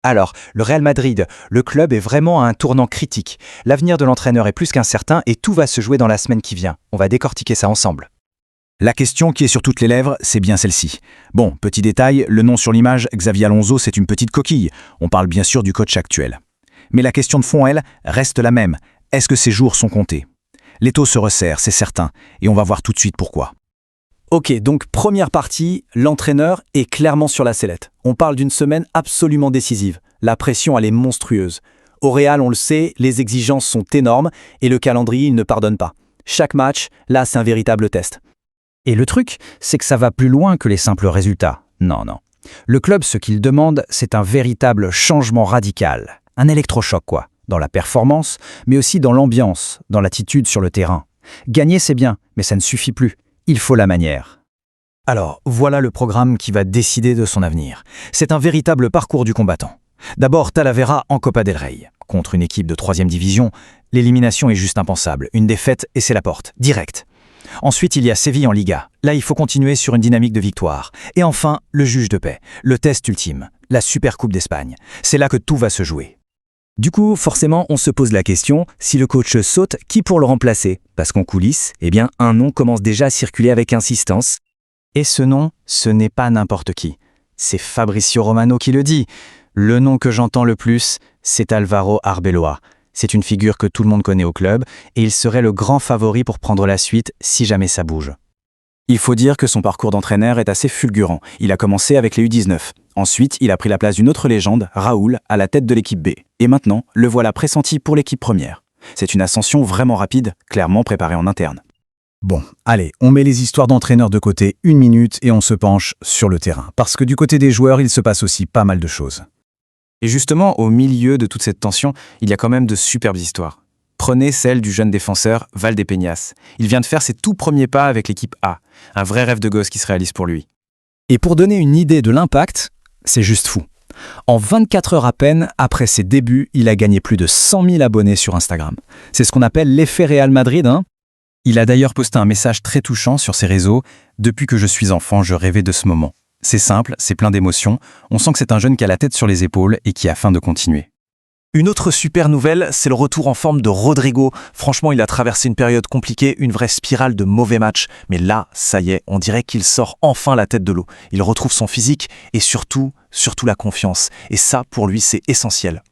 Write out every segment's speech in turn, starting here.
Alors, le Real Madrid, le club est vraiment à un tournant critique. L'avenir de l'entraîneur est plus qu'incertain et tout va se jouer dans la semaine qui vient. On va décortiquer ça ensemble. La question qui est sur toutes les lèvres, c'est bien celle-ci. Bon, petit détail, le nom sur l'image, Xavi Alonso, c'est une petite coquille. On parle bien sûr du coach actuel. Mais la question de fond, elle, reste la même. Est-ce que ses jours sont comptés? L'étau se resserre, c'est certain, et on va voir tout de suite pourquoi. Ok, donc première partie, l'entraîneur est clairement sur la sellette. On parle d'une semaine absolument décisive. La pression, elle est monstrueuse. Au Real, on le sait, les exigences sont énormes et le calendrier, il ne pardonne pas. Chaque match, là, c'est un véritable test. Et le truc, c'est que ça va plus loin que les simples résultats. Non. Le club, ce qu'il demande, c'est un véritable changement radical. Un électrochoc, quoi. Dans la performance, mais aussi dans l'ambiance, dans l'attitude sur le terrain. Gagner, c'est bien, mais ça ne suffit plus. Il faut la manière. Alors, voilà le programme qui va décider de son avenir. C'est un véritable parcours du combattant. D'abord, Talavera en Copa del Rey. Contre une équipe de 3e division, l'élimination est juste impensable. Une défaite et c'est la porte, direct. Ensuite, il y a Séville en Liga. Là, il faut continuer sur une dynamique de victoire. Et enfin, le juge de paix, le test ultime, la Supercoupe d'Espagne. C'est là que tout va se jouer. Du coup, forcément, on se pose la question, si le coach saute, qui pour le remplacer? Parce qu'en coulisses, un nom commence déjà à circuler avec insistance. Et ce nom, ce n'est pas n'importe qui. C'est Fabrizio Romano qui le dit. Le nom que j'entends le plus, c'est Alvaro Arbeloa. C'est une figure que tout le monde connaît au club, et il serait le grand favori pour prendre la suite si jamais ça bouge. Il faut dire que son parcours d'entraîneur est assez fulgurant. Il a commencé avec les U19. Ensuite, il a pris la place d'une autre légende, Raúl, à la tête de l'équipe B. Et maintenant, le voilà pressenti pour l'équipe première. C'est une ascension vraiment rapide, clairement préparée en interne. Bon, allez, on met les histoires d'entraîneurs de côté 1 minute et on se penche sur le terrain. Parce que du côté des joueurs, il se passe aussi pas mal de choses. Et justement, au milieu de toute cette tension, il y a quand même de superbes histoires. Prenez celle du jeune défenseur Valdépenias. Il vient de faire ses tout premiers pas avec l'équipe A. Un vrai rêve de gosse qui se réalise pour lui. Et pour donner une idée de l'impact, c'est juste fou. En 24 heures à peine, après ses débuts, il a gagné plus de 100 000 abonnés sur Instagram. C'est ce qu'on appelle l'effet Real Madrid, hein. Il a d'ailleurs posté un message très touchant sur ses réseaux. « Depuis que je suis enfant, je rêvais de ce moment. » C'est simple, c'est plein d'émotions. On sent que c'est un jeune qui a la tête sur les épaules et qui a faim de continuer. Une autre super nouvelle, c'est le retour en forme de Rodrigo. Franchement, il a traversé une période compliquée, une vraie spirale de mauvais matchs. Mais là, ça y est, on dirait qu'il sort enfin la tête de l'eau. Il retrouve son physique et surtout la confiance. Et ça, pour lui, c'est essentiel.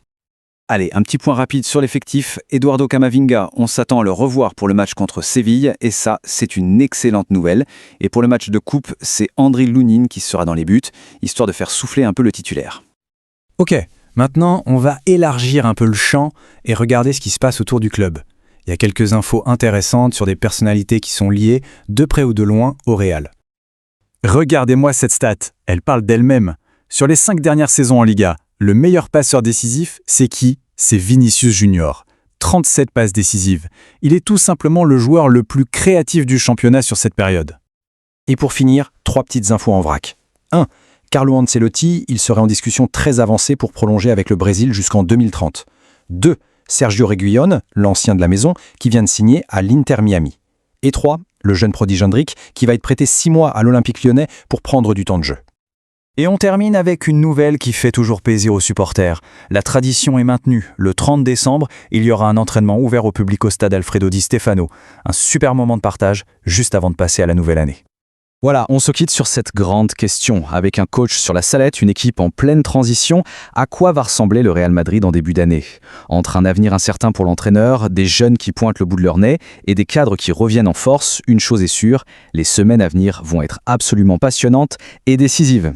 Allez, un petit point rapide sur l'effectif. Eduardo Camavinga, on s'attend à le revoir pour le match contre Séville. Et ça, c'est une excellente nouvelle. Et pour le match de coupe, c'est Andriy Lunin qui sera dans les buts, histoire de faire souffler un peu le titulaire. Ok. Maintenant, on va élargir un peu le champ et regarder ce qui se passe autour du club. Il y a quelques infos intéressantes sur des personnalités qui sont liées, de près ou de loin, au Real. Regardez-moi cette stat, elle parle d'elle-même. Sur les 5 dernières saisons en Liga, le meilleur passeur décisif, c'est qui? C'est Vinicius Junior. 37 passes décisives. Il est tout simplement le joueur le plus créatif du championnat sur cette période. Et pour finir, 3 petites infos en vrac. 1. Carlo Ancelotti, il serait en discussion très avancée pour prolonger avec le Brésil jusqu'en 2030. 2. Sergio Reguilón, l'ancien de la maison, qui vient de signer à l'Inter Miami. Et 3. Le jeune prodige Endrick, qui va être prêté 6 mois à l'Olympique Lyonnais pour prendre du temps de jeu. Et on termine avec une nouvelle qui fait toujours plaisir aux supporters. La tradition est maintenue. Le 30 décembre, il y aura un entraînement ouvert au public au stade Alfredo Di Stefano. Un super moment de partage juste avant de passer à la nouvelle année. Voilà, on se quitte sur cette grande question. Avec un coach sur la sellette, une équipe en pleine transition, à quoi va ressembler le Real Madrid en début d'année? Entre un avenir incertain pour l'entraîneur, des jeunes qui pointent le bout de leur nez et des cadres qui reviennent en force, une chose est sûre, les semaines à venir vont être absolument passionnantes et décisives.